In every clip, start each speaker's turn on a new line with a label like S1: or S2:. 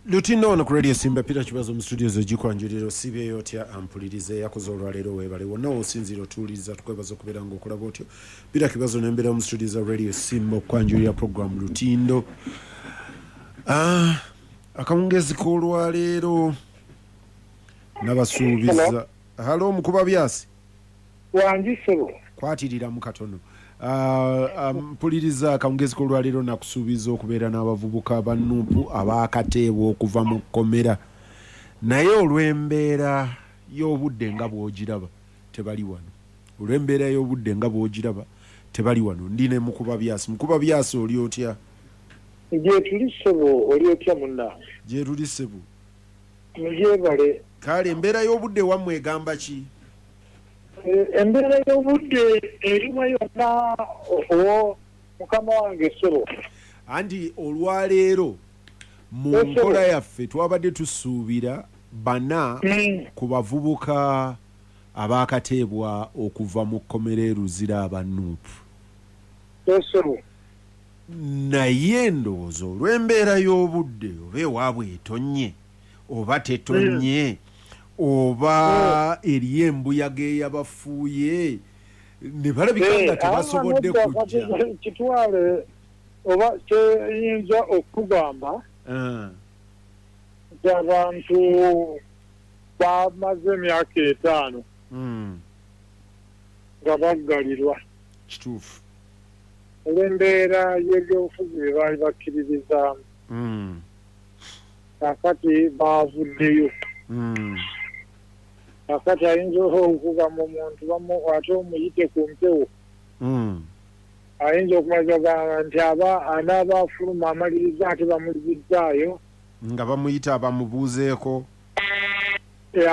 S1: Lutino ono ku radio Simba Peter Kibazo mu studios ejikwanjuliro sibe yotya ampulirize yakoze olwaleero webale wonna osinziro tuliza tukwebaza okubeera ng'okola bwotyo Peter Kibazo n'embeera mu studios za radio Simba okwanjulira program Lutindo akawungezi k'olwaleero nabasuubiza halo mukuba byasi
S2: wanjisebo
S1: kwatirira mu katono mpuliriza akawungezi k'olwaleero nakusuubiza okubeera n'abavubuka bannupu abaakateebwa okuva mu kkomera naye olw'embeera y'obudde nga bw'ogiraba tebali wano olw'embeera y'obudde nga bw'ogiraba tebali wano ndi ne mukuba byasi oli otya
S2: gye tuli ssebo oli otya munna
S1: gye tuli ssebo
S2: mugyebale
S1: kale embeera y'obudde wammwe egamba ki
S2: embeera y'obudde erimu yonna owo mukama wange ssebo
S1: anti olwaleero mu nkola yaffe twabadde tusuubira bana ku bavubuka abaakateebwa okuva mu kkomera eruzira abannuupu naye ndowooza olw'embeera y'obudde oba ewaabwe etonnye oba tetonnye oba eri embuyaga eyabafuuye ne balabika nga tebasobodde kujja
S2: kitwale oba kyeyinza okugamba nti abantu bamaze emyaka 5 nga baggalirwa
S1: kituufu
S2: olw'embeera y'ebyobufuzi bye baali bakkiririzaamu kakati baavuddeyo kakati ayinza okugamba omuntu ate omuyite ku mpewo ayinza okumaza ogamba nti anaaba afuluma amaliriza ate bamuliziddaayo
S1: nga bamuyita abamubuuzeeko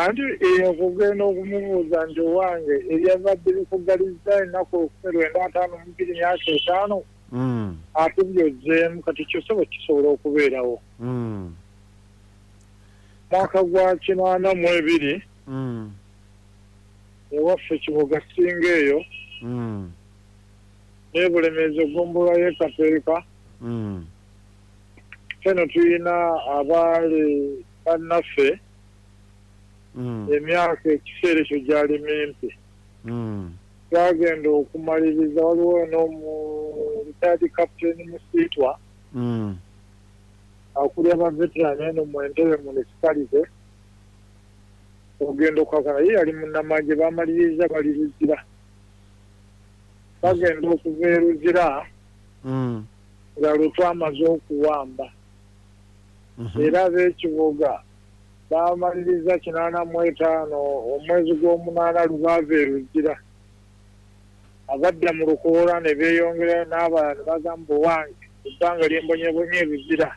S2: anti okugenda okumubuuza nti owange ebyavadde bikugalizza ennaku 1952 myaka 5 ate byozzeemu kati kyosobo kisobola okubeerawo mwaka gwa 82 ewaffe kibuga singa eyo n'ebulemeezi ogombolola y'ekapeeka feno tulina abaali bannaffe emyaka ekiseera ekyo gyali mimpi twagenda okumaliriza waliwo n'omu retired captain Musiitwa akuli abaveterani eno mu Entebbe municipality ogenda okwagala ye yali munnamagye bamaliriza bali Luzira bagenda okuva e Luzira nga lwe twamaze okuwamba era ab'ekibuga bamaliriza 85 omwezi gw'omunaana lubaava e Luzira abadda mu Lukoola ne beeyongerayo n'abalala ne bagamba owange ebbanga lyembonyebonye e Luzira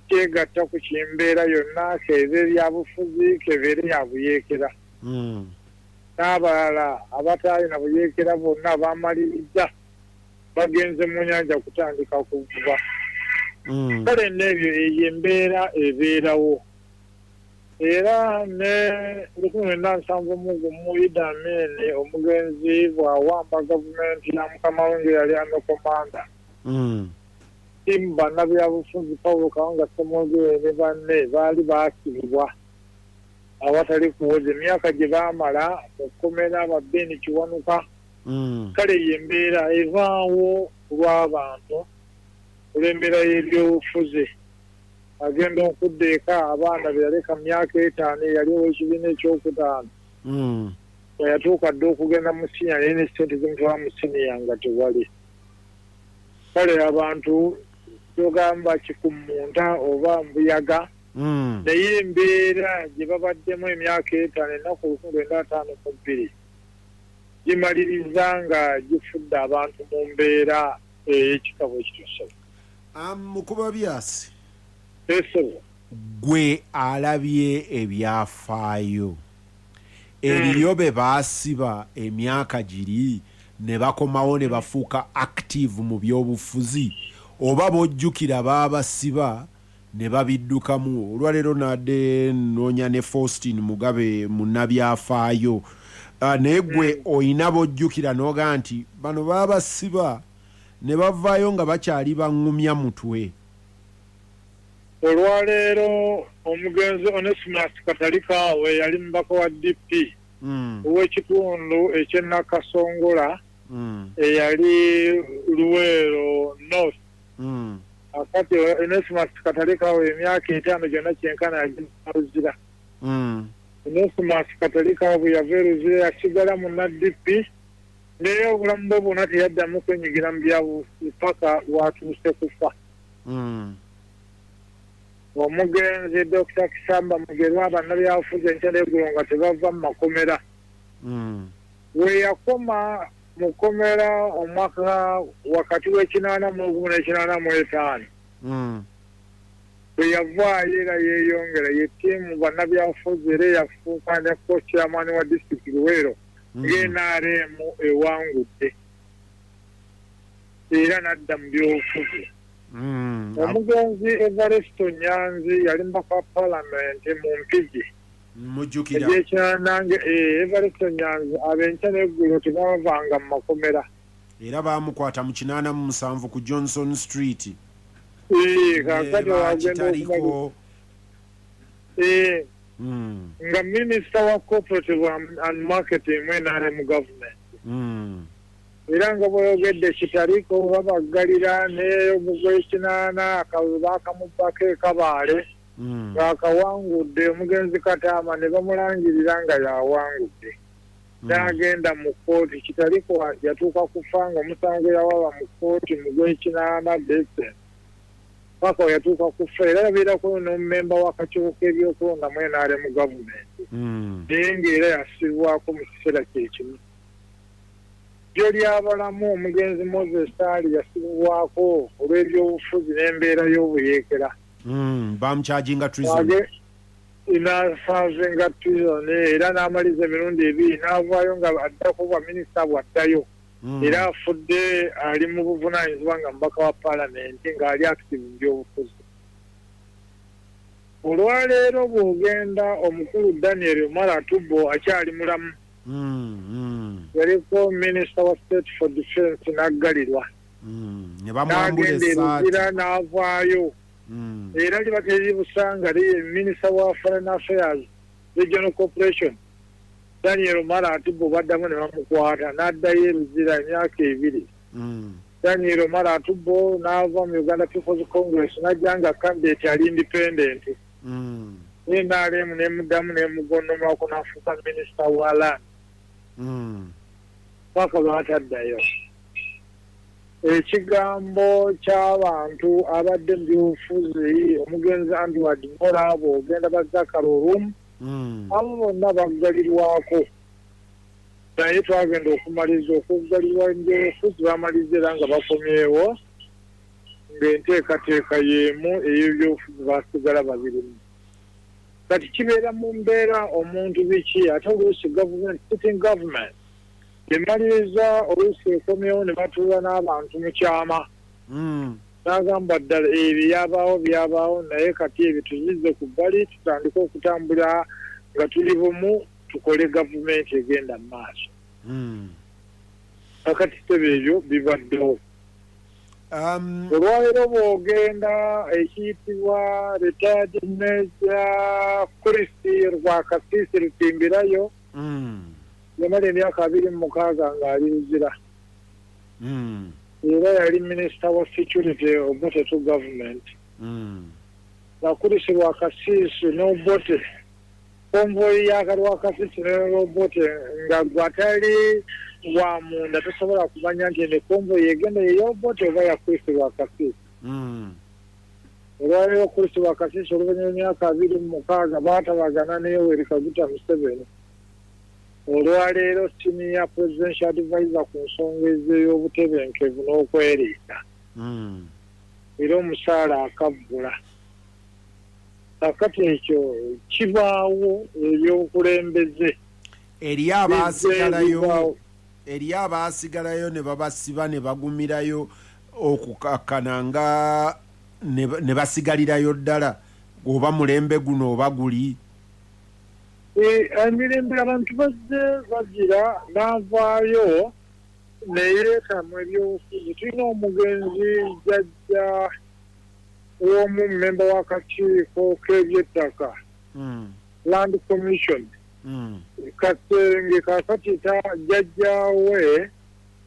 S2: kyegatta ku kimbeera yonna keebe byabufuzi kebeere yabuyeekera n'abalala abataalina buyeekera bonna bamaliriza bagenze mu nnyanja kutandika kuvuba kale n'ebyo eyo embeera ebeerawo era ne 1971 Idi Amin omugenzi bw'awamba gavumenti ya mukama we ng'eyali amekomanda timu bannabyabufuzi Paulo Kawanga Ssemwogere ne banne baali baakibibwa awatali kuwoza emyaka gye baamala okkomera ababbeni Kiwanuka kale y'embeera evaawo lw'abantu olw'embeera y'ebyobufuzi agenda okudda eka abaana be yaleka mu myaka 5 yali ow'ekibiina ekyokutaano yatuuka dde okugenda mu siniya naye ne ssente zimutwala mu siniya nga tewali kale abantu togamba kikummunta oba mbuyaga naye embeera gye babaddemu emyaka 5 ennaku 1952 gimaliriza nga gifudde abantu mu mbeera ey'ekitabo ekitusobola
S1: mukuba byasi
S2: gwe
S1: alabye ebyafaayo eriyo be baasiba emyaka giri ne bakomawo ne bafuuka active mu byobufuzi oba bojjukira baabasiba ne babiddukamu olwaleero nadde noonya ne Faustin Mugabe munnabyafaayo naye gwe oyina bojjukira n'oga nti bano baabasiba ne bavaayo nga bakyali baŋŋumya mutwe
S2: olwaleero omugenzi Onesimus Katalikawe yali mubaka wa DP ow'ekitundu eky'Nakasongola eyali Luweero North. Akati Onesimus Katalikawe emyaka 5 gyonna kyenkana yagenda Luzira. Onesimus Katalikawe yava e Luzira yasigala mu NDP naye obulamu bwe bwonna teyaddamu kwenyigira mu byabufuzi paka watuuse kufa. Omugenzi Dr. Kisamba Mugerwa bannabyabufuzi enkya n'eggulo nga tebava mu makomera. We yakoma mu komera omwaka wakati w'ekinaana mu gumu n'ekinaana mu etaano. We yavaayo era yeeyongera ye ttiimu bannabyabufuzi era yafuuka ne co-chairman wa district Luweero ng'NRM ewangudde era n'adda mu byobufuzi. Omugenzi Evaristo Nyanzi yali mbaka wa palamenti mu Mpigi.
S1: Mujjukira
S2: ekyanange Evaristo Nyanzi abenkya n'eggulo tebavanga mu makomera.
S1: Era baamukwata mu 87 ku Johnson Street.
S2: Kakati wagenda nga Minister wa Cooperative and Marketing mu NRM government. Era nga bw'oyogedde kitaliko babaggalira n'omugw'ekinaana akalulu baakamupako e Kabaale ng'akawangudde omugenzi Kataama ne bamulangirira nga yawangudde. N'agenda mu kkooti kitaliko yatuuka kufa ng'omusango yawaba mu kkooti mu gw'ekinaana Dexter. Paka yatuuka kufa era yabeerako n'omumemba w'akakiiko k'ebyokulonda mu NRM gavumenti. Naye ng'era yassibwako mu kiseera kyekimu. Jjo ly'abalamu omugenzi Moses Ali yasibwako olw'ebyobufuzi n'embeera y'obuyeekera.
S1: Bamukyajinga treason.
S2: Inaasanze treason era n'amaliza emirundi 2 n'avaayo nga addako bwa minisita bw'addayo. Era afudde ali mu buvunaanyizibwa nga mubaka wa paalamenti ng'ali active mu byobufuzi. Olwaleero bw'ogenda omukulu Daniel Omala Tubbo akyali mulamu. Yaliko Minister wa State for Defense n'aggalirwa. N'agenda e Luzira n'avaayo. Era liba teribusanga Minister wa Foreign Affairs Regional Corporation Daniel Omala Tubbo baddamu ne bamukwata n'addayo e Luzira emyaka 2. Daniel Omala Tubbo n'ava mu Uganda People's Congress n'ajja nga candidate ali independent. NRM n'emuddamu n'emugonnomako n'afuuka Minister wa Land. Paka lwataddayo. Ekigambo ky'abantu abadde mu byobufuzi omugenzi Andrew Mola bw'ogenda bazzakala olumu abo bonna baggalirwako. Naye twagenda okumaliza okuggalirwa ebyobufuzi bamaliza era nga bakomyewo ng'enteekateeka y'emu ey'ebyobufuzi basigala babirimu. Kati kibeera mu mbeera omuntu biki ate oluusi sitting government emaliriza oluusi ekomyewo ne batuula n'abantu mu kyama. N'agamba ddala byabaawo naye kati ebyo tuzizze ku bbali tutandike okutambula nga tuli bumu tukole gavumenti egenda mu maaso. Kakati tebe ebyo bibaddewo. Olwaleero bw'ogenda ekiyitibwa retired Major Kristi Rwakasisi Rutimbirayo yamala emyaka 26 ng'ali Luzira. Era yali Minister wa Security Obote to Government. Kristi Rwakasisi n'Obote konvoyi ya Rwakasisi n'Obote nga gwatali wa munda tosobola kumanya nti ne konvoyi egenda y'Obote oba ya Kristi Rwakasisi. Olwaleero Kristi Rwakasisi oluvannyuma emyaka 26 baatabagana ne Yoweri Kaguta Museveni. Olwaleero senior presidential advisor ku nsonga ez'ey'obutebenkevu n'okwerinda. Era omusaala akabbula. Kakati ekyo kibaawo ebyobukulembeze.
S1: Eri abaasigalayo ne babasiba ne bagumirayo okukakkana nga ne basigalirayo ddala oba mulembe guno oba guli.
S2: Emirembe abantu bazze bagira n'avaayo neyeetamu ebyobufuzi. Tulina omugenzi jjajja w'omu memba w'akakiiko k'ebyettaka Land Commission Kasenge kakatita jajjawe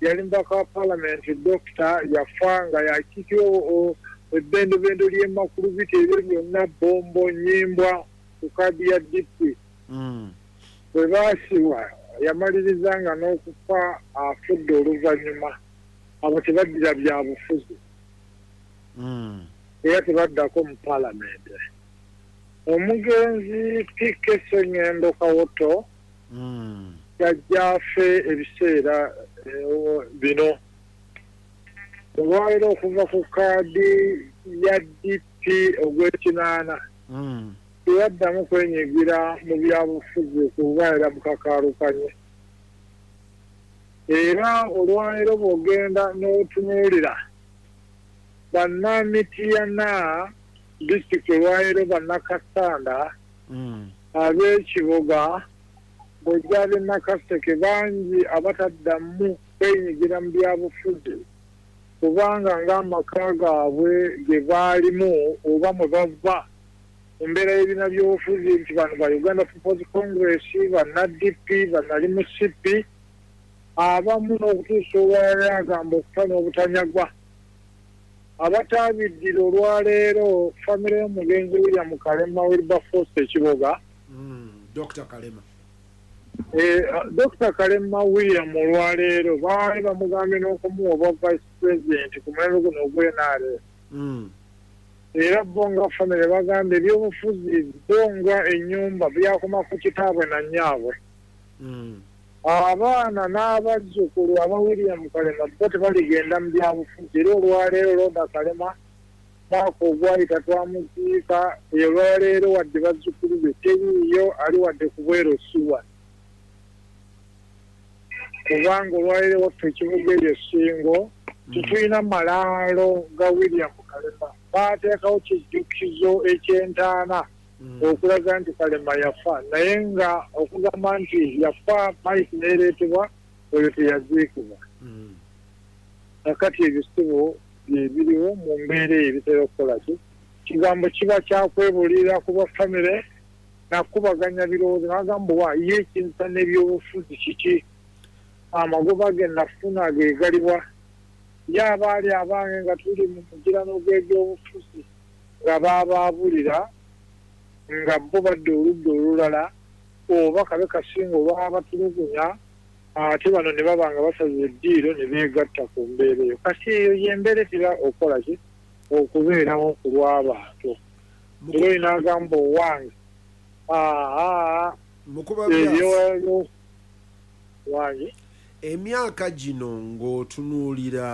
S2: yali mbaka wa Parliament Dr. Yafanga yakiikirwa ebbendobendo ly'emakulu bite ebyo byonna bombo nyimbwa ku kadi ya DP bwe baasibwa yamalirizanga n'okufa afudde oluvannyuma abo tebaddira bya bufuzi era tebaddako mu Parliament. Omugenzi Pike Sengendo Kawoto yajjaffe ebiseera bino olwaliro okuva ku kaadi ya DP ogw'ekinaana teyaddamu kwenyigira mu byabufuzi kuba era mukakaalukanye era olwaliro bw'ogenda n'otunuulira bannamitiana disitulikiti olwaliro bannakasanda ab'ekibuga bw'ojja ab'e bangi abataddamu kwenyigira mu byabufuzi kubanga ng'amaka gaabwe ge baalimu oba mwe bava mu mbeera y'ebibiina by'obufuzi nti bano ba Uganda People's Congress banna-DP banna-LMCP abamu n'okutuusa olwaleero agamba okufa n'obutanyagwa abataabiddira olwaleero famire y'omugenzi William Kalema Wilberforce ekiboga
S1: Dr. Kalema
S2: Dr. Kalema William olwaleero baali bamugambye n'okumuwa obwa vice president ku mulembe guno ogw'enaale era bo nga famire bagamba ebyobufuzi bonga ennyumba byakoma ku kitaabwe na nnyaabwe abaana n'abazzukulu aba William Kalema bo tebaligenda mu byabufuzi era olwaleero Roda Kalema mwaka ogwayita twamuziika olwaleero wadde bazzukulu be teriiyo ali wadde ku bwerosuwa kubanga olwaleero waffe ekibuga ebyo Ssingo tetulina malaalo ga William Kalema baateekawo kijjukizo ekyentaana okulaga nti Kalema yafa naye nga okugamba nti yafa mayiti neereetebwa oyo teyaziikibwa nakati ebisibo biriwo mu mbeera eyo ebitera okukola ki kigambo kiba kyakwebulira ku bafamire nakubaganya birowoozo nagamba wa ye ekinsa n'ebyobufuzi kiki amagoba ge nafuna geegalibwa y'abaali abange nga tuli mu mugirano gw'ebyobufuzi nga baabaabulira nga bo badde oludda olulala oba kabe kasinga olwaba batulugunya ate bano ne baba nga basaze eddiiro ne beegatta ku mbeera eyo kati eyo y'embeera etera okukola ki okubeerawo ku lw'abantu era olina agamba owange ebyo wange
S1: emyaka gino ng'otunuulira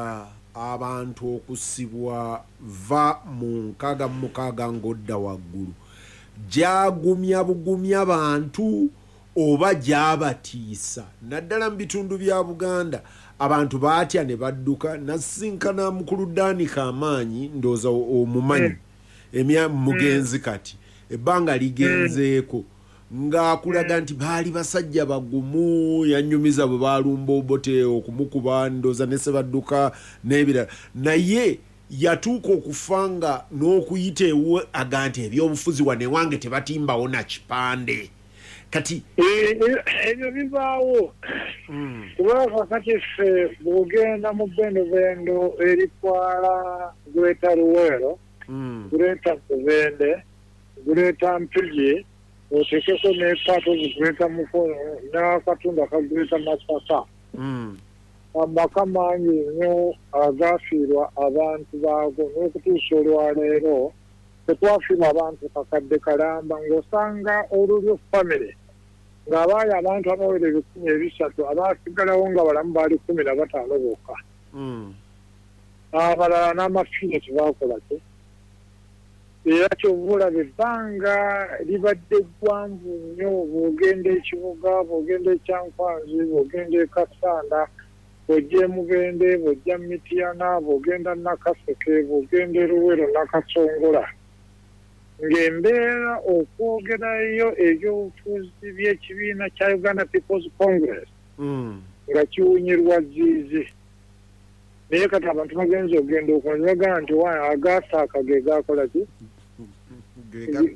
S1: abantu okusibwa va mu 66 ng'odda waggulu gyagumya bugumya bantu oba gyabatiisa naddala mu bitundu bya Buganda abantu baatya ne badduka nasinkana mukulu Danika Amaanyi ndooza omumanyi mugenzi kati ebbanga ligenzeeko ng'akulaga nti baali basajja bagumu yanyumiza bwe baalumba obote okumukuba ndooza ne Sebadduka n'ebirala naye yatuuka okufanga n'okuyita ewe aga nti ebyobufuzi wane wange tebatimbawo na kipande kati
S2: ebyo bivaawo kubanga kati ffe bw'ogenda mu bendobendo eritwala Greater Luweero Greater Mubende Greater Mpigi oteekeko n'epaato zigreeta Mukono n'akatundu akagreeta Masaka amaka mangi nnyo agaafiirwa abantu baago n'okutuusa olwaleero tetwafiirwa abantu kakadde kalamba ng'osanga olulyo famire ng'abaali abantu abawera 1,300 abaasigalawo nga balamu baali 15 bokka abalala n'amafiire tebaakola ki era kyovulaba ebbanga libadde ggwanvu nnyo bw'ogenda ekibuga bw'ogenda ekyankwanzi bw'ogenda ekasanda bw'ojja emubende bw'ojja Mityana bw'ogenda Nakaseke bw'ogenda Luweero Nakasongola ng'embeera okwogerayo ebyobufuzi by'ekibiina kya Uganda People's Congress nga kiwunyirwa ziizi naye kati abantu bagenza okugenda okunzagana nti agasaaka ge gakola ki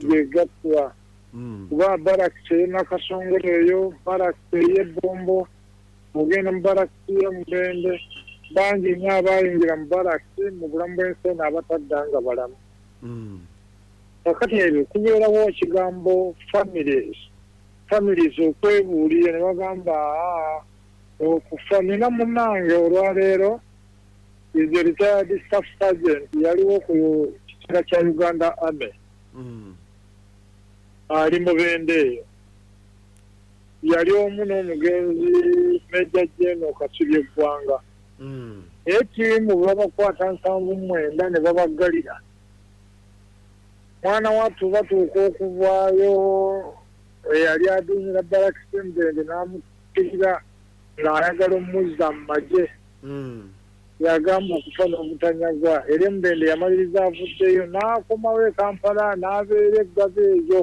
S2: ge gattwa kuba barakisi ey'Nakasongola eyo barakisi ey'Ebombo ogenda mu barakisi y'Omubende bangi nnyo abayingira mu barakisi mu bulamu bw'ensi eno abataddanga balamu kakati ebyo kubeerawo ekigambo families okwebuulira ne bagamba okufa nina munnange olwaleero is a retired staff sergeant yaliwo ku kitera kya Uganda Army ali Mubende eyo yali omu n'omugenzi Major General Kasubye Eggwanga etiimu babakwata 79 ne babaggalira mwana wattu batuuka okuvaayo eyali aduumira barakisi Mubende n'amukkirira ng'ayagala omuzza mu magye yagamba okufa n'obutanyagwa era Mubende yamaliriza avuddeyo n'akomawo e Kampala n'abeera eggaba eyo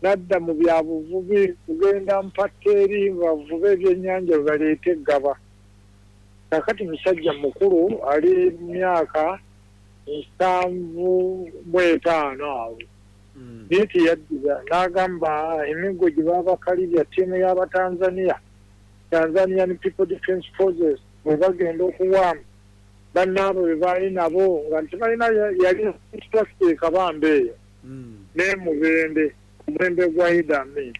S2: nadda mu byabuvubi kugenda mpatta eri bavuba ebyennyanja baleete eggaba kakati musajja mukulu ali mu myaka 75 awo naye teyaddira n'agamba emiggo gye baabakalirya ttiimu y'Abatanzania Tanzanian People Defence Forces bwe bagenda okuwaamu bannaabo be baali nabo nga tebalina yali instructor e Kabambe eyo ne Mubende Mubende gwa Idi Amin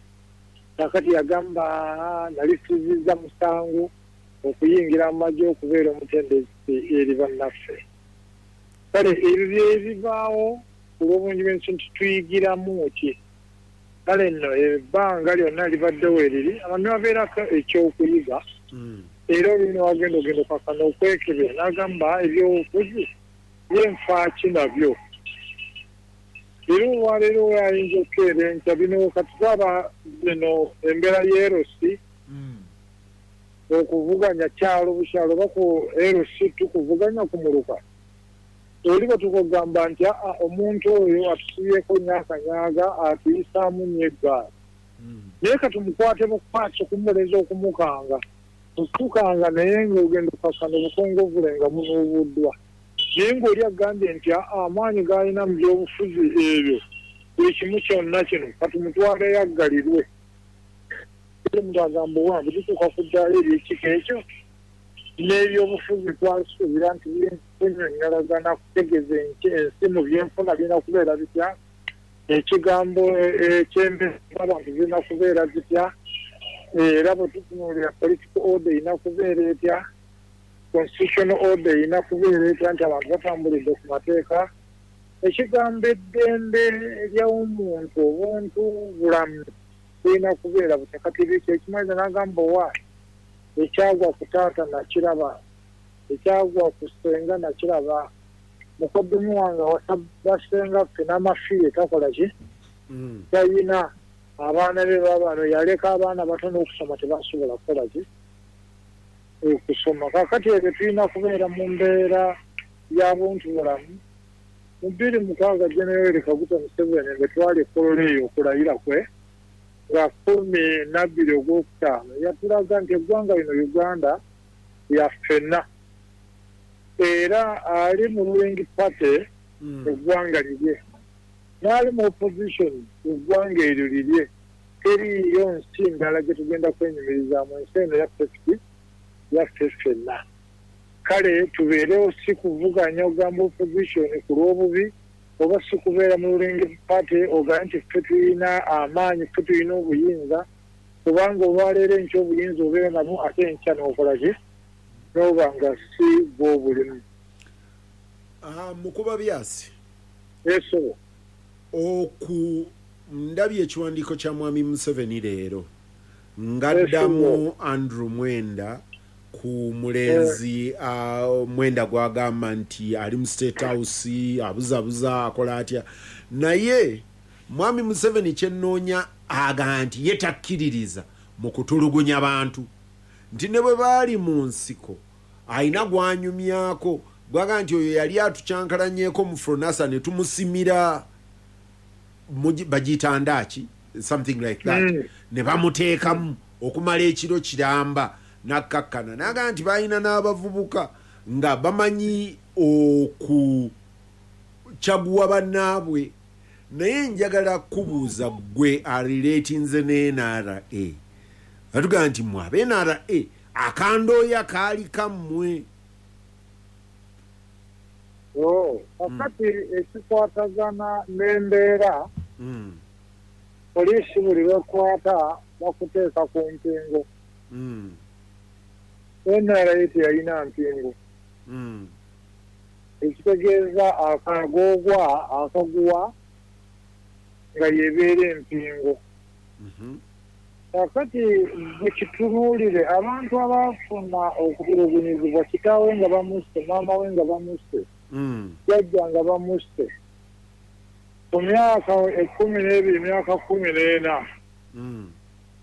S2: kakati yagamba nali sizizza musango okuyingira mu magye okubeera omutendesi eri bannaffe kale ebyo ebivaawo ku lw'obungi bw'ensi nti tuyigiramu ki kale nno ebbanga lyonna libaddewo eriri abantu babeerako ekyokuyiga era olina wagenda ogenda okakana okwekebera n'agamba ebyobufuzi byenfaaki nabyo era olwaleero ayinza okukeera enkya bino kati twaba bino embeera y'erosi okuvuganya kyalo bukyalo oba ku erosi tukuvuganya kumuluka oli batukugamba nti omuntu oyo atusibyeko nyakanyaga atuyisaamu nnyo eggaali naye katumukwate bukwaki okumuleza okumukanga okukanga naye ng'ogenda okakana obukongovule nga munuubuddwa naye ng'oli agambye nti amaanyi g'alina mu byobufuzi ebyo buli kimu kyonna kino katumutwaleyo aggalirwe omuntu agamba wange tutuuka ku ddaala eryekika ekyo n'ebyobufuzi twasuubira nti binyonyolagana kutegeeza ensi mu byenfuna birina kubeera bitya ekigambo eky'embezi abantu birina kubeera bitya era bwe tutunuulira political order erina kubeera etya constitutional order erina kubeera etya nti abantu batambulidde ku mateeka ekigambo eddembe ery'omuntu obuntu bulamu birina kubeera butya kati biki ekimaliza n'agamba owaayi ekyagwa ku taata nakiraba ekyagwa ku ssenga nakiraba mukoddomi wange basenga ffe n'amafiire takola ki talina abaana be babano yaleka abaana batono okusoma tebasobola kukola ki okusoma kakati ebyo tulina kubeera mu mbeera ya buntu bulamu mu 2006 Jenerali Kaguta Museveni bwe twali ekolola eyo okulayira kwe nga 12 Ogwokutaano yatulaga nti eggwanga lino Uganda ya ffenna era ali mu ruling party eggwanga lirye n'ali mu opposition eggwanga eryo lirye teriyo nsi ndala gye tugenda kwenyumirizaamu ensi eno yaffe ffenna kale tubeerewo si kuvuganya ogamba opposition ku lw'obubi oba si kubeera mu ruling party ogamba nti ffe tulina amaanyi ffe tulina obuyinza kubanga olwaleero enkya obuyinza obeera nabwo ate enkya n'okola ki n'oba nga si bw'obulimu
S1: mukuba byasi
S2: esobo
S1: ndabye ekiwandiiko kya mwami Museveni leero ng'addamu Andrew Mwenda ku mulenzi Mwenda gwagamba nti ali mu State House abuzabuza akola atya naye mwami Museveni kyennoonya aga nti ye takkiririza mu kutulugunya bantu nti ne bwe baali mu nsiko ayina gwanyumyako gwaga nti oyo yali atucyankalanyeeko mu Fronasa ne tumusimira bagiyita ndaki something like that ne bamuteekamu okumala ekiro kiramba nakkakkana naga nti balina n'abavubuka nga bamanyi okucaguwa bannaabwe naye njagala kubuuza gwe arelatinze ne NRA atugamba nti mwe abe NRA akandooya kaali kammwe
S2: kakati ekikwatagana n'embeera poliisi buli lwekwata bakuteeka ku mpingo NRA teyalina mpingo ekitegeeza akaguwa nga yebeera empingo kakati bwekitunuulire abantu abafuna okutulugunyizibwa kitaawe nga bamusse maama we nga bamusse jajja nga bamusse ku myaka 12 myaka 14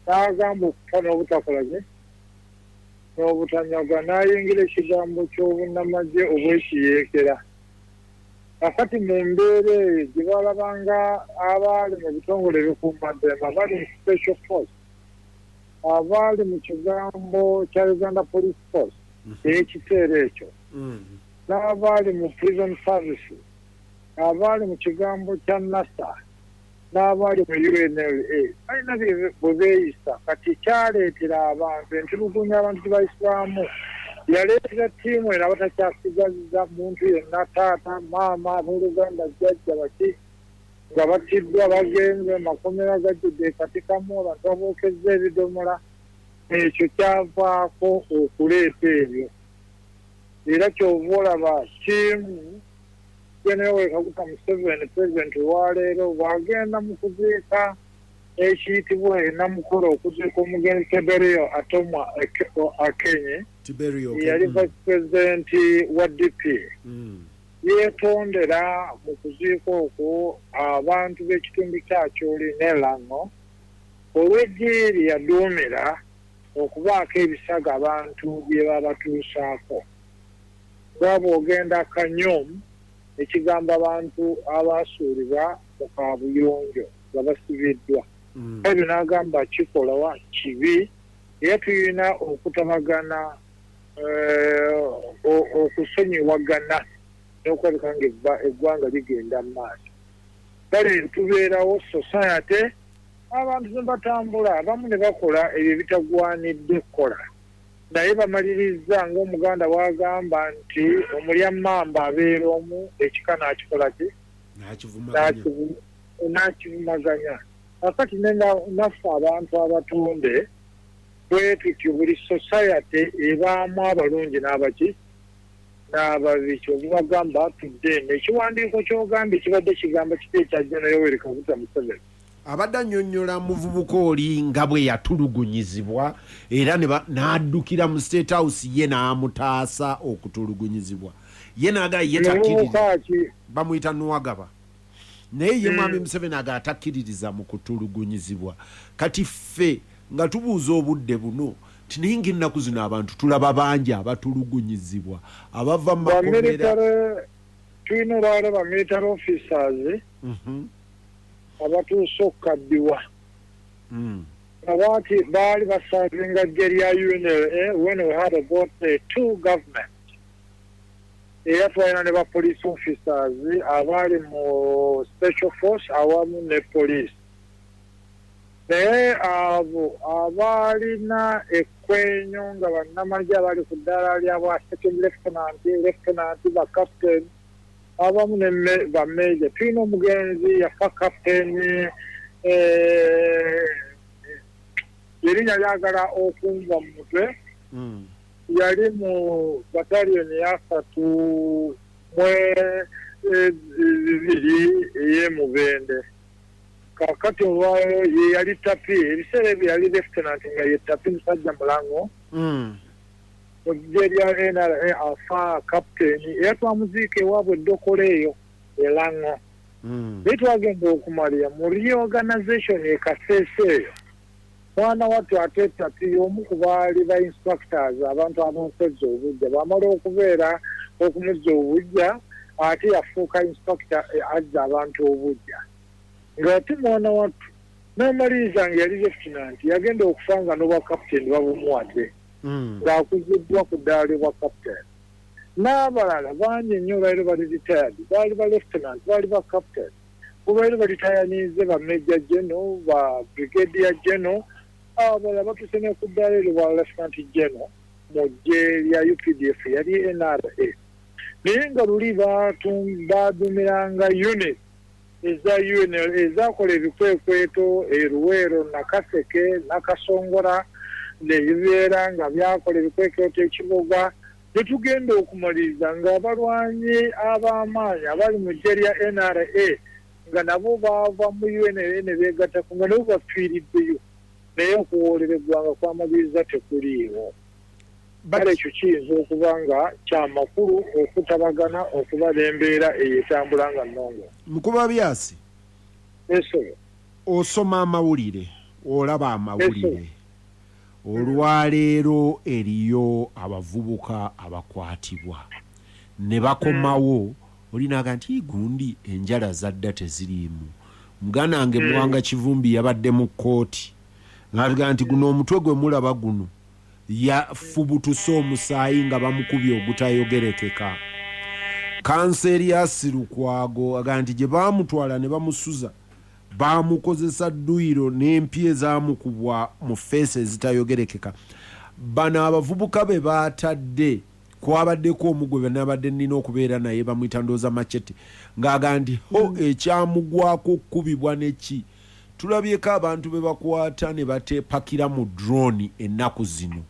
S2: n'agamba okufa n'obutakolage n'obutanyaga n'ayingira ekigambo ky'obunnamagye obwekiyeekera kakati mu mbeera eyo gye balabanga abaali mu bitongole ebikuumaddembe abaali mu special force abaali mu kigambo kya Uganda Police Force ekiseera ekyo n'abaali mu prison services abaali mu kigambo kya NASA n'abaali mu UNLA balina bwe beeyisa kati kyaleetera abantu entulugunya abantu gyebaisiramu yaleetera ttiimu eno abatakyasigaziza muntu yenna taata maama abooluganda jjajja baki nga battiddwa bagenze makomera gajjudde katikamu abantu babookezza ebidomola ekyo kyavaako okuleeta ebyo era kyova olaba ttiimu General Kaguta Museveni President olwaleero bw'agenda mu kuziika ekiyitibwa enamukolo okuziika omugenzi Tiberio Atomwa Akenye yali Vice President wa DP yeetondera mu kuziika okwo abantu b'ekitundu kyakyoli n'Elango olw'ejjiiri yaduumira okubaako ebisago abantu bye babatuusaako nga bw'ogenda Kanyomu ekigamba abantu abasuulibwa mu kaabuyonjo nga basibiddwa ebyo n'agamba kikolawa kibi era tulina okutabagana okusonyiwagana n'okulabika nga eggwanga ligenda mu maaso kale tubeerawo society abantu ne batambula abamu ne bakola ebyo bitagwanidde kukola naye bamaliriza ng'omuganda bw'agamba nti omulya mmamba abeera omu ekika n'akikola ki n'akivumaganya kakati naffe abantu abatunde bwe tutyo buli society ebaamu abalungi n'abaki n'ababi kyobagamba batudde eno ekiwandiiko ky'ogambye kibadde kigamba kiti ekya General Yoweri Kaguta Museveni
S1: abadde annyonnyola muvubuka oli nga bwe yatulugunyizibwa era n'addukira mu State House ye n'amutaasa okutulugunyizibwa ye n'agala ye takkiririza bamuyita Nwagaba naye ye mwami Museveni agala takkiririza mu kutulugunyizibwa kati ffe nga tubuuza obudde buno naye ng'ennaku zino abantu tulaba bangi abatulugunyizibwa abava mu makomera
S2: tulina olwala ba military officers abatuuse okukaddiwa abaati baali basavinga ggye lya UNLA when we had about two government era twalina ne ba police officers abaali mu special force awamu ne police naye abo abaalina ekwenyo nga bannamagye abaali ku ddaala lyabwa second lieutenant ba captain abamu ne bameja tulina omugenzi yafa kapteeni erinnya lyagala okunva mu mutwe yali mu bataliyoni ya 3 ey'Emubende kakati olwayo ye yali tapi ebiseera ebyo yali lieutenant nga ye tapi musajja mulango mu ggye lya NRA afa kapteeni era twamuziika ewaabwe eddokola eyo elango naye twagenda okumalira mu reorganization ekaseese eyo mwana wattu ate tapi omu ku baali ba instructors abantu abamukozza obujja bamala okubeera okumuzza obujja ate yafuuka instructor azza abantu obujja ng'ate mwana wattu n'amaliriza nga yali lieutenant yagenda okufa nga n'obwa captain babumuwadde ng'akuziddwa ku ddaala bwa captain n'abalala bangi nnyo baali bali retired, baali ba lieutenant, baali ba captain, baali ba ritayanize ba major general, ba brigadier general, abalala batuse ne ku ddaala eryo bwa lieutenant general mu ggye lya UPDF yali NRA. Naye nga luli baadumiranga unit eza UNL ezakola ebikwekweto Luweero, Nakaseke, Nakasongola, nebibeera nga byakola ebikwekweto ekibuga. Tetugenda okumaliriza ng'abalwanyi ab'amaanyi abali mu ggye lya NRA nga nabo baava mu UNL ne beegattako nga nabo bafiiriddeyo, naye okuwoolera eggwanga kwamaliriza tekuliiwo. Kale ekyo kiyinza okuba nga kyamakulu okutabagana okubala embeera eyetambula nga nnongo.
S1: Mukuba Byasi, osoma amawulire, olaba amawulire. Olwaleero eriyo abavubuka abakwatibwa ne bakomawo, olinaga nti gundi enjala zadda teziriimu. Muganda wange Muwanga Kivumbi yabadde mu kkooti ng'atuga nti guno omutwe gwe mulaba guno yafubutuse omusaayi nga bamukubye ogutayogerekeka. Kanserias Lukwago aga nti gye baamutwala ne bamusuza bamukozesa dduyiro n'empya ezamukubwa mu feesi ezitayogerekeka. Bano abavubuka be baatadde kwabaddeko omugwe nabadde nnina okubeera naye bamuyita Ndooza Machete ng'aga nti ho ekyamugwako okkubibwa neki. Tulabyeko abantu be bakwata ne batepakira mu drone ennaku zino,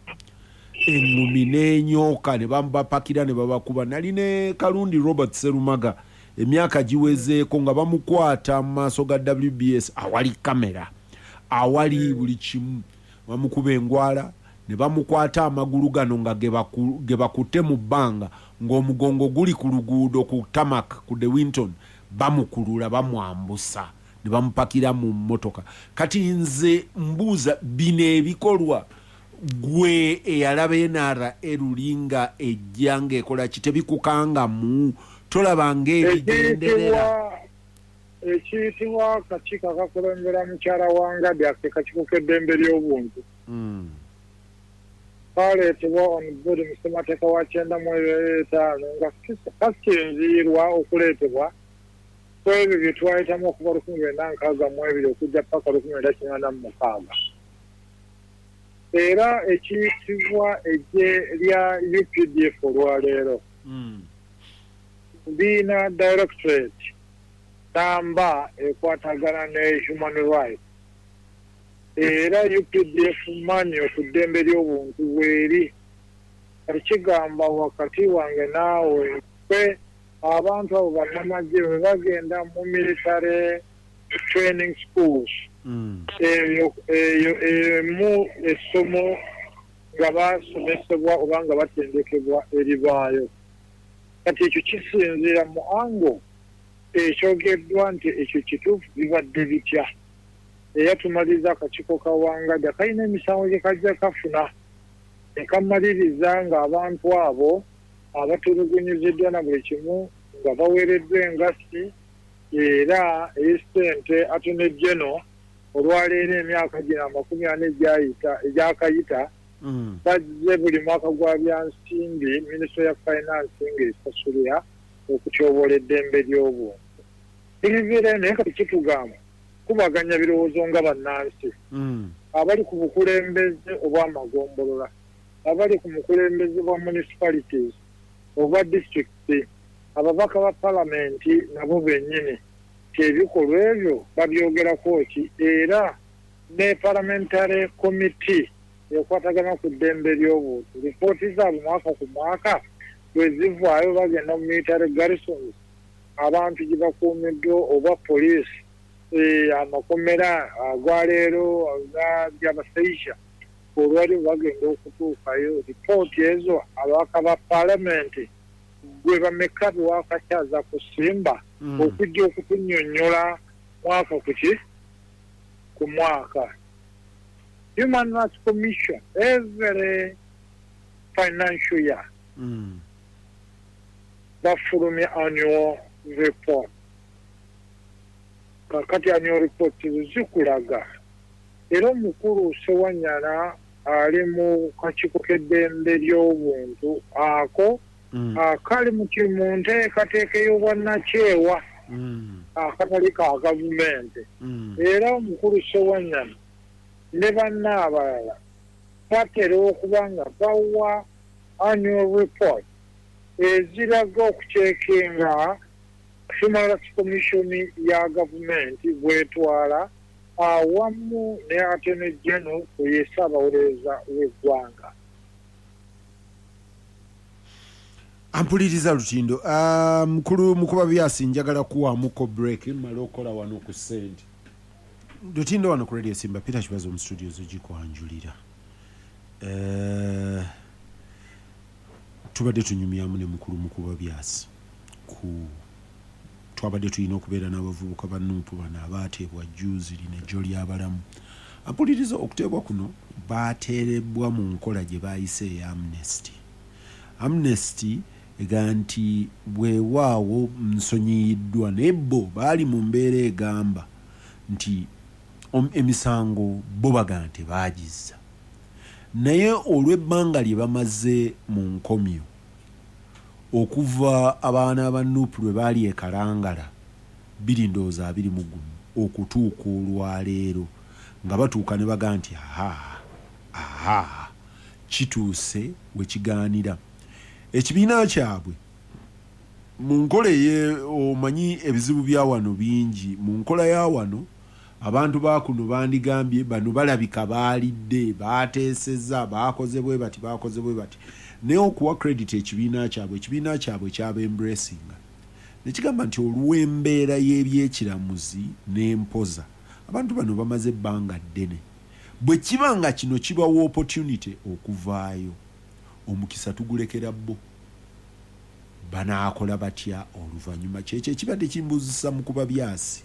S1: engumi n'enyoka ne bapakira ne babakuba. Nali ne Kalundi Robert Serumaga emyaka giwezeeko nga bamukwata mu maaso ga WBS awali kamera, awali buli kimu, bamukuba engwala ne bamukwata amagulu gano nga ge bakutte mu bbanga ng'omugongo guli ku luguudo ku tamak ku De Winton, bamukulula bamwambusa ne bamupakira mu mmotoka. Kati nze mbuuza bino ebikolwa gwe eyalaba NRA erulinga ejja ng'ekola ki tebikukangamu? Tolaba ng'ebigenderera
S2: ekiyitibwa akakiiko akakulembera mukyala wange byaffe kakiiko k'eddembe ly'obuntu kaleetebwa omubiri mu ssemateeka wa 9/5 nga kasinziirwa okuleetebwa ku ebyo bye twayitamu okuva 1962 okujja paka 1986. Era ekiyitibwa eggye lya UPDF olwaleero biina directorate tamba ekwatagana ne human rights, era UPDF manyo ku ddembe ly'obuntu weeri. Kigamba wakati wange naawe kwe abantu abo bannamagye bwe bagenda mu military training schools eyo mu essomo nga basomesebwa oba nga batendekebwa eribaayo. Kati ekyo kisinziira mu ango ekyogeddwa nti ekyo kituufu bibadde bitya. Era tumaliriza akakiiko kawangadya kalina emisango gye kajja kafuna ekamaliriza ng'abantu abo abatulugunyiziddwa na buli kimu nga baweereddwa engasi era esente Attorney General olwaleero emyaka gino 40 egyakayita bazze buli mwaka gwa byansimbi Ministry ya Finance ng'esasulira okutyoboola eddembe ly'obuntu. Ebiviira naye kati kitugamba kubaganya birowoozo nga bannansi abali ku bukulembeze obw'amagombolola, abali ku bukulembeze bwa municipalities oba districts, ababaka ba palamenti nabo bennyini ebikolwa ebyo babyogerako ki, era ne parliamentary committee ekwatagana ku ddembe ly'obuntu lipooti zaabwe mwaka ku mwaka bwe zivaayo bagenda mu military garrisons, abantu gye bakuumiddwa oba poliisi, amakomera agwaleero by'abasaija olwali bagenda okutuukayo lipooti ezo ababaka ba palamenti gwe bameka bewakakyaza kusimba okujja okutunnyonnyola mwaka kuki ku mwaka. Human Rights Commission every financial year bafulumya annual report. Kakati annual report zikulaga era omukulu Sewanyana ali mu kakiiko k'eddembe ly'obuntu ako kali mu nteekateeka y'obwannakyewa akatali ka gavumenti era omukulu Ssewanyana ne banna abalala batera okuba nga bawa annual report eziraga okucekinga Human Rights Commission ya gavumenti bwetwala awamu ne Attorney General ku Ssaabawolereza w'eggwanga.
S1: Ampuliriza Lutindo. Mukulu mukuba byasi njagala kuwamuko break mmala okola wano ku sente. Lutindo wano ku Radio Simba Peter Kibazo mu studios ogikwanjulira. Tubadde tunyumyamu ne mukulu mukuba byasi ku twabadde tulina okubeera n'abavubuka bannuupu bano abaateebwa juuziri ne jjo ly'abalamu. Ampuliriza okuteebwa kuno baateerebbwa mu nkola gye baayise eya Amnesty. Amnesty ega nti bwewaawo nsonyiyiddwa naye bo baali mu mbeera egamba nti emisango bo baga nti baagizza naye olw'ebbanga lye bamaze mu nkomyo okuva abaana abannuupu lwe baali ekalangala 2021 okutuuka olwaleero nga batuuka ne baga nti aha kituuse we kigaanira ekibiina kyabwe mu nkola omanyi ebizibu bya wano bingi mu nkola ya wano abantu bakuno bandigambye bano balabika baalidde baateeseza baakoze bwe bati naye okuwa credit ekibiina kyabwe kyaba embracinga ne kigamba nti olw'embeera y'ebyekiramuzi n'empoza abantu bano bamaze ebbanga ddene bwe kiba nga kino kibawa opportunity okuvaayo omukisa tugulekera bo banaakola batya oluvannyuma kyekyo ekibadde kimbuzisa mu kuba byasi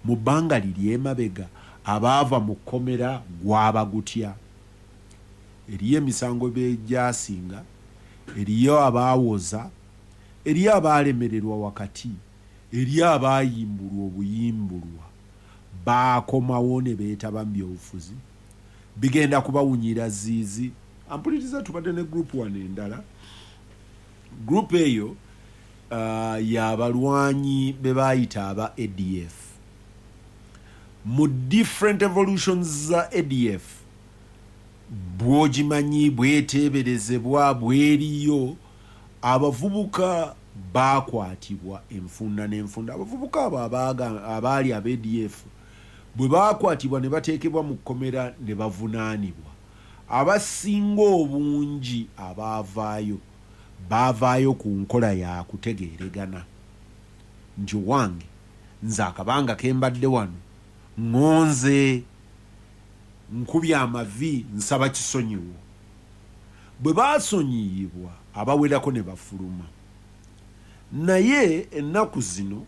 S1: mu bbanga liri emabega abaava mu kkomera gwaba gutya eriyo emisango begyasinga eriyo abaawoza eriyo abaalemererwa wakati eriyo abaayimbulwa obuyimbulwa baakomawo ne beetaba mu byobufuzi bigenda kubawunyira ziizi. Ampuliriza tubadde ne group wane endala group eyo y'abalwanyi be baayita aba ADF mu different evolutions za ADF bwogimanyi bweteeberezebwa bweriyo abavubuka baakwatibwa enfunda n'enfunda abavubuka abo abaali aba ADF bwe baakwatibwa ne bateekebwa mu kkomera ne bavunaanibwa abasinga obungi baavaayo ku nkola ya kutegeeregana nti wange nze akabanga kembadde wano ngonze nkubya amavi nsaba kisonyiwo bwe baasonyiyibwa abawerako ne bafuluma naye ennaku zino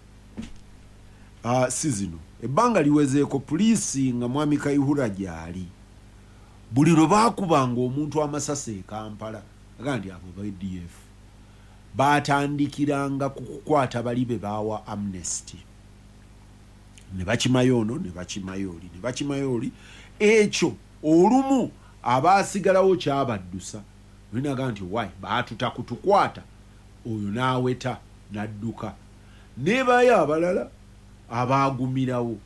S1: si zino ebbanga liwezeeko poliisi nga mwami Kayihura gyali buli lwe baakubanga omuntu amasasi e Kampala aga nti abo ba ADF baatandikiranga ku kukwata bali be baawa Amnesty ne bakimayo ono ne bakimayo oli ekyo olumu abaasigalawo kyabaddusa olinaga nti wai baatuta kutukwata oyo n'aweta n'adduka nebayo abalala abaagumirawo.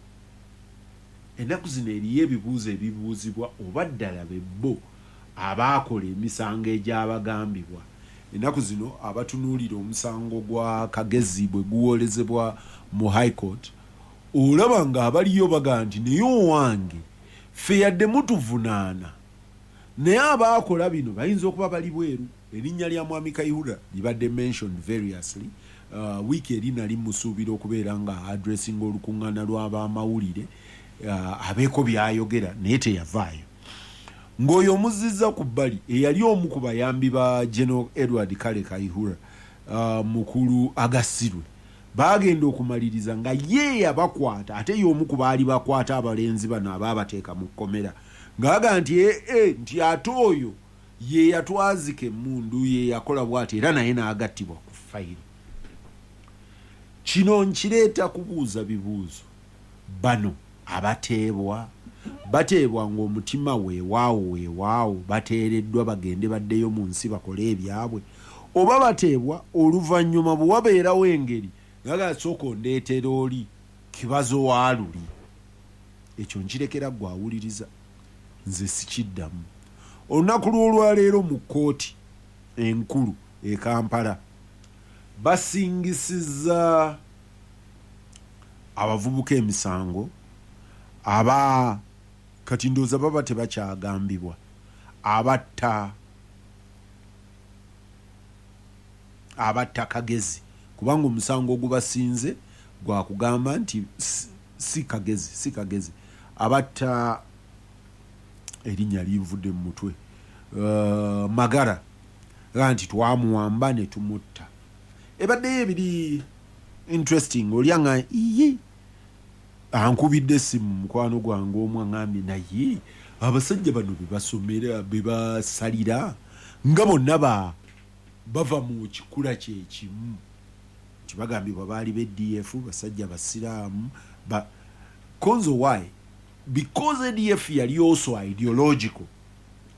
S1: Ennaku zino eriyo ebibuuzo ebibuuzibwa oba ddala bebbo abaakola emisango egyabagambibwa. Ennaku zino abatunuulira omusango gwa Kagezi bwe guwolezebwa mu High Court olaba nga abaliyo baga nti naye owange ffe yadde mutuvunaana naye abaakola bino bayinza okuba bali bweru. Erinnya lya mwami Kayihura libadde mentioned variously. Wiiki eri nali musuubira okubeera nga addressing olukuŋŋaana lw'abamawulire abeeko byayogera naye teyavaayo. Ng'oyo omuzizza ku bbali eyali omu ku bayambi ba General Edward Kale Kayihura mukulu agasirwe baagenda okumaliriza nga ye yabakwata ate y'omu ku baali bakwata abalenzi bano abaabateeka mu kkomera ng'aga nti nti ate oyo ye yatwazika emmundu ye yakola bw'ati era naye n'agattibwa ku fayiro. Kino nkireeta kubuuza bibuuzo bano abateebwa ng'omutima weewaawo bateereddwa bagende baddeyo mu nsi bakole ebyabwe oba bateebwa oluvannyuma bwe wabeerawo engeri nga gasooka ondeetera oli kibazo waaluli ekyo nkirekera gwe awuliriza nze sikiddamu. olunaku lw'olwaleero mu kkooti enkulu e Kampala basingisizza abavubuka emisango aba kati ndowooza baba tebakyagambibwa abatta Kagezi kubanga omusango ogubasinze gwakugamba nti si Kagezi abatta erinnya linvudde mu mutwe Magara nti twamuwamba ne tumutta. Ebaddeyo ebiri interesting olyanga iye ankubidde simu mukwano gwange omu aŋambye naye abasajja bano bebasomera bebasalira nga bonna bava mu kikula kyekimu kibagambibwa baali b'EDF basajja basiraamu konzo why because EDF yali also ideological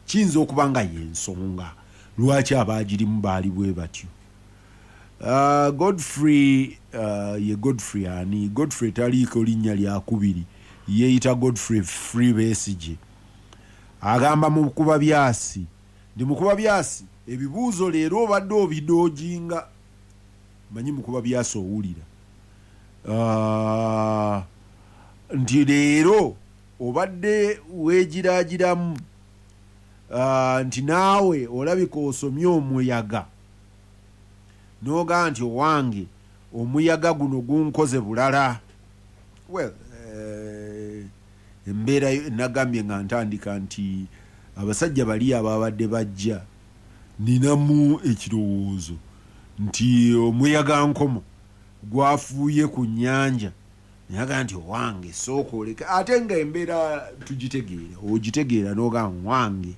S1: kiyinza okuba nga yensonga lwaki abagirimu baali bwe batyo. Godfrey ye Godfrey ani Godfrey taliiko linnya lyakubiri yeeyita Godfrey Free Besigye agamba mu kuba byasi ndi mukuba byasi ebibuuzo leero obadde obidoojinga manyi mukuba byasi owulira nti leero obadde weegiraagiramu nti naawe olabika osomye omuyaga noga nti owange omuyaga guno gunkoze bulala. Well, embeera nagambye nga ntandika nti abasajja bali ababadde bajja ninamu ekirowoozo nti omuyaga nkoma gwafuuye ku nnyanja nayaga nti owange sooka oleka ate nga embeera ogitegeera noga wange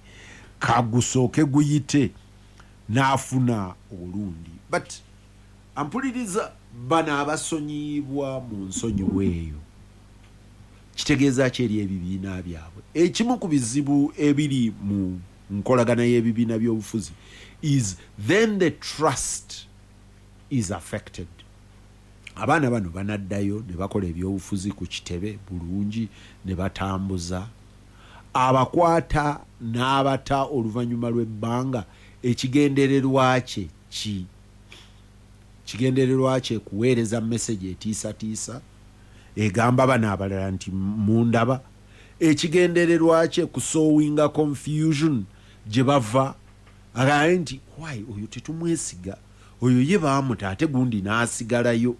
S1: kagusooke guyite n'afuna olundi. But ampuliriza bano abasonyiibwa mu nsonyiwa eyo kitegeeza ki eri ebibiina byabwe? Ekimu ku bizibu ebiri mu nkolagana y'ebibiina by'obufuzi is then the trust is affected. Abaana bano banaddayo ne bakola ebyobufuzi ku kitebe bulungi ne batambuza abakwata n'abata oluvannyuma lw'ebbanga ekigendererwa kye ki? Kigendererwa kye kuweereza message etiisatiisa egamba bano abalala nti mundaba, ekigendererwa kye kusowinga confusion gye bava agaye nti why oyo tetumwesiga oyo ye baamuta ate gundi n'asigalayo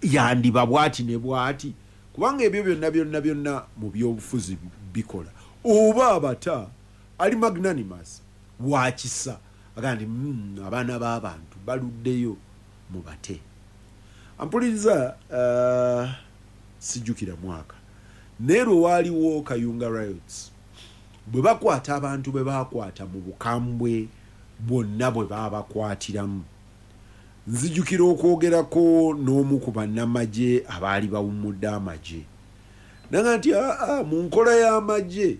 S1: yandiba bwati ne bwati kubanga ebyo byonna mu byobufuzi bikola oba abata ali magnanimous wakisa agandi abaana b'abantu baluddeyo mubate. Ampuliriza sijjukira mwaka neero waaliwo Kayunga riots bwe bakwata abantu bwe bakwata mu bukambwe bonna bwe babakwatiramu. Nzijukira okwogerako n'omu ku bannamagye abaali bawummudde amagye naga nti mu nkola y'amagye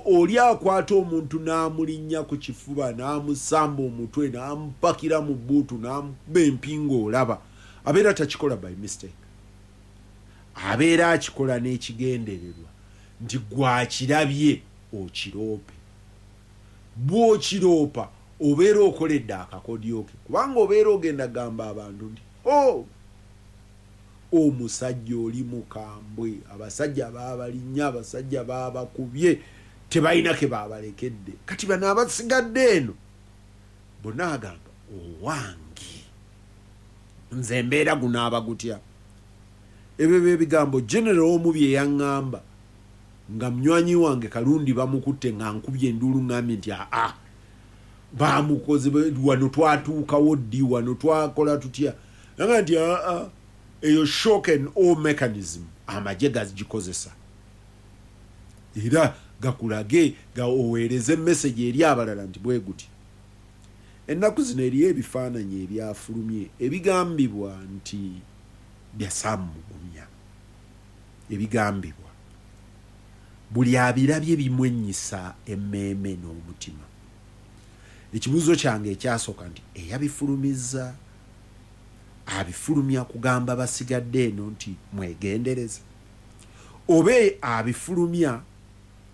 S1: oli akwata omuntu n'amulinnya ku kifuba n'amusamba omutwe n'amupakira mu bbuutu n'amuba empingo olaba abeera takikola by mistake, abeera akikola n'ekigendererwa nti gwakirabye okiroope. Bw'okiroopa obeera okoledde akakodyo ke kubanga obeera ogenda gamba abantu nti omusajja oli mukambwe, abasajja baabalinnya, abasajja baabakubye, tebalina ke baabalekedde. Kati bano abasigadde eno bonna agamba owange nze mbeera gunaaba gutya. Ebyo byebigambo general omu bye yaŋŋamba nga mnywanyi wange Kalundi bamukutte nga nkubye enduulu ŋŋambye nti baamukoze wano twatuukawo ddi wano twakola tutya naga nti eyo shock and awe mechanism amagye gagikozesa era gakulage oweereze message eri abalala nti bwe guti. Ennaku zino eriyo ebifaananyi ebyafulumye ebigambibwa nti byasammugumya, ebigambibwa buli abirabye bimwennyisa emmeeme n'omutima. ekibuuzo kyange ekyasooka nti eyabifulumizza abifulumya kugamba basigadde eno nti mwegendereze oba abifulumya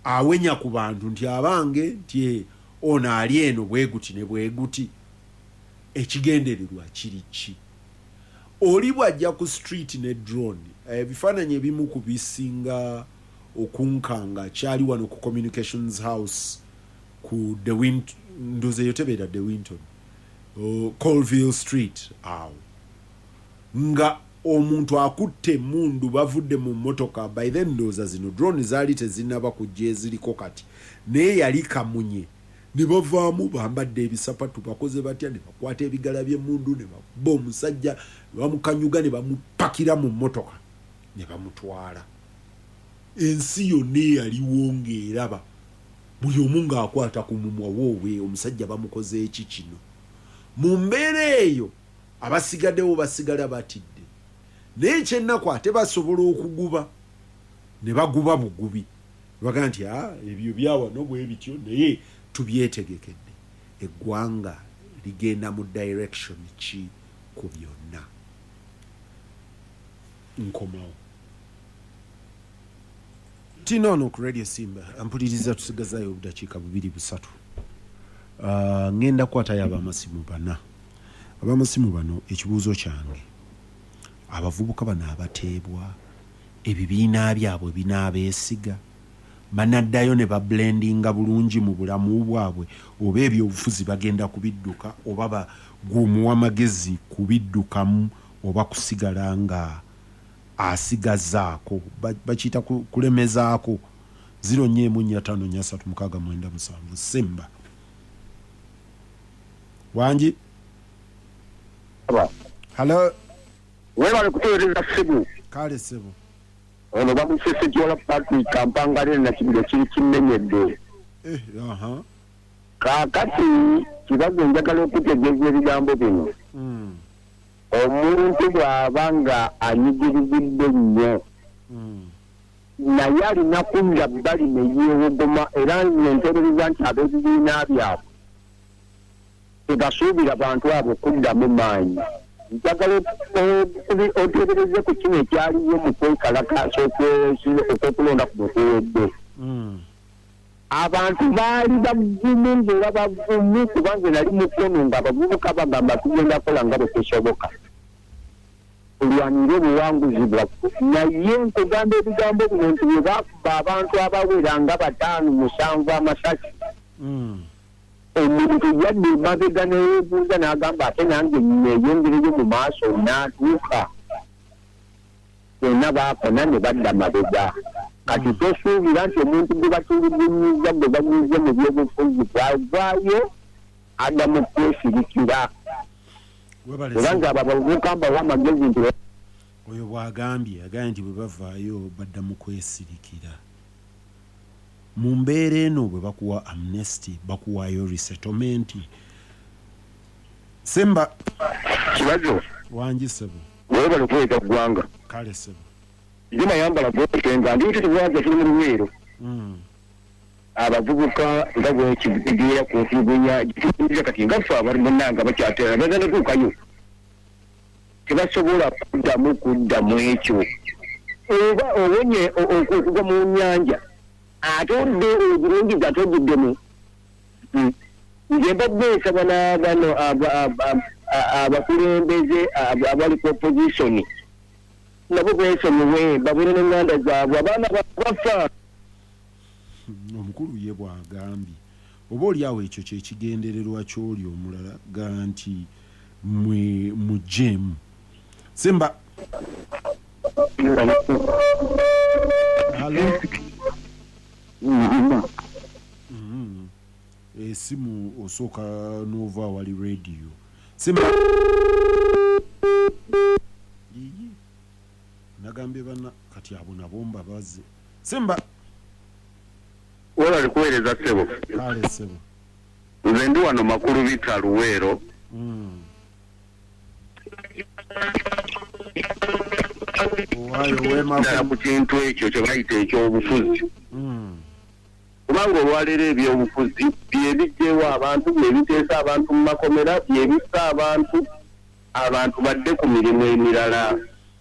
S1: awenya ku bantu nti abange nti ono ali eno bweguti ne bweguti ekigendererwa kiri ki oli bwajja ku street ne drone ebifaananyi ebimu ku bisinga okunkanga kyali wano ku communications house ku ndoze yotebeera de Winton Colville Street awo nga omuntu akutte mundu bavudde mu motoka by then ndoza zino drone zaali tezinaba kujja eziriko kati naye yali kamunye ne bavaamu bambadde ebisapatu bakoze batya ne bakwata ebigala by'emundu ne bakuba omusajja bamukanyuga ne bamupakira mu motoka ne bamutwala ensi yonna yaliwo ng'eraba buli omu ng'akwata ku mumwa wowe omusajja bamukoze eki kino mu mbeera eyo abasigaddewo basigala batidde naye kyennaku ate basobola okuguba ne baguba bugubi bagaa nti ebyo byawano bwe bityo naye tubyetegekedde eggwanga ligenda mu direction ki ku byonna nkomawo tinono ku radio Simba ampuliriza tusigazayo obudakiika 2-3 ngenda kukwatayo abamasimu bana abamasimu bano ekibuuzo kyange abavubuka bano abateebwa ebibiina byabwe binaabeesiga banaddayo ne bablendinga bulungi mu bulamu bwabwe oba ebyobufuzi bagenda kubidduka oba baguumuwa magezi kubiddukamu oba kusigala nga asigazaako bakiyita kulemezaako 0-4-5-3-6-7 Simba wangi halo
S3: webale kuteereza ssimu
S1: kale ssebo
S3: ono bamusese gyola pati kampangale na kibiro kiri kimenyedde kaakati kibazo njagala okutegeeza ebigambo bino omuntu bw'aba nga anyigirizidde nnyo naye alina kudda bbali ne yeewogoma era nenteereza nti ab'ebibiina byabwe tebasuubira bantu abo kuddamu maanyi njagala oteebereze ku kino ekyaliyo mu kwekalakaasa okwokulonda ku mutuwedde abantu baali bavumu ng'era bavumu kubanga nali mukono ng'abavubuka bagamba tugenda kukola nga bwe tusoboka tulwanire obuwanguzi bwaffe naye nkugamba ebigambo bino nti bwe bakuba abantu abawera nga 5-7 amasasi omuntu yadde emabega neyebuuza n'agamba ate nange neeyongereyo mu maaso n'atuuka bonna baakona ne badda mabega kati tosuubira nti omuntu gwe batulugunyiza gwe banyize mu byobufuzi bwavaayo adda mu kwesirikira era nga abo abavubuka mbawa amagezi nti
S1: oyo bw'agambye nti bwe bavaayo badda mu kwesirikira mu mbeera eno bwe bakuwa amnesty bakuwayo resettlement Simba
S3: kibazo
S1: wangi sebo
S3: webale kwega ggwanga
S1: kale sebo
S3: zimayambala bwokenga ndiite tebwaza tuli mu luweero abavubuka nga bwekibigira ku nfugunya gituuza kati nga ffe abali munnanga bakyatera bagenda tuukayo tebasobola kuddamu ekyo oba owonye okugwa mu nnyanja ate oludde ebirungi gatogiddemu nze mbadde nsaba n'abano abakulembeze abali ku opposition nabo beesonyiwe babeere n'enganda zaabwe abaana bafa
S1: omukulu ye bw'agambye oba oli awo ekyo kyekigendererwa ky'oli omulala ga nti mujjeemu Simba halo esimu osooka n'ova wali radio Simba nagambye bana kati abo nabo mbabaze Simba
S3: webale kuweereza ssebo
S1: kale ssebo
S3: nze ndi wano makulu bita Luweero
S1: owayo wema
S3: ku kintu ekyo kye bayita ekyobufuzi kubanga olwaleero ebyobufuzi byebijjewo abantu byebiteesa abantu mu makomera byebissa abantu badde ku mirimu emirala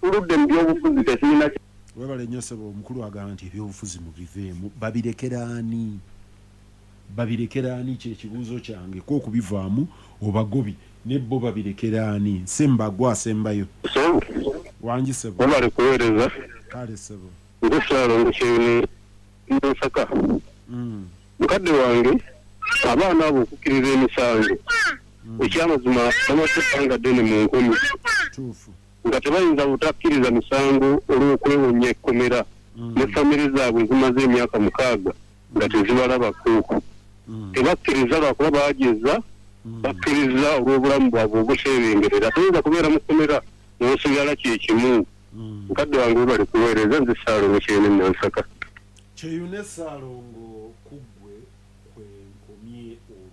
S3: tuludde mu byobufuzi tekirina
S1: webale nnyo ssebo omukulu agamba nti ebyobufuzi mubiveemu babirekeraani kyekibuuzo kyange ko okubivaamu obagobi ne bo babirekeraani sembagwa asembayo wangi ssebo
S3: webale kuweereza
S1: kale ssebo
S3: ngesalongo kyeni nsaka mukadde wange abaana abo okukkiriza emisango ekyamazima bamasekanga ddene mu nkumi nga tebayinza butakkiriza misango olw'okwewonya ekkomera ne famire zaabwe zimaze emyaka 6 nga tezibalabako tebakkiriza lwakuba baageza bakkiriza olw'obulamu bwabwe obuseebengerera toyinza kubeera mu kkomera n'osigala kyekimu mukadde wange webali kuweereza nze Saalongo kyeni Nansaka
S1: kyeyune Saalongo ku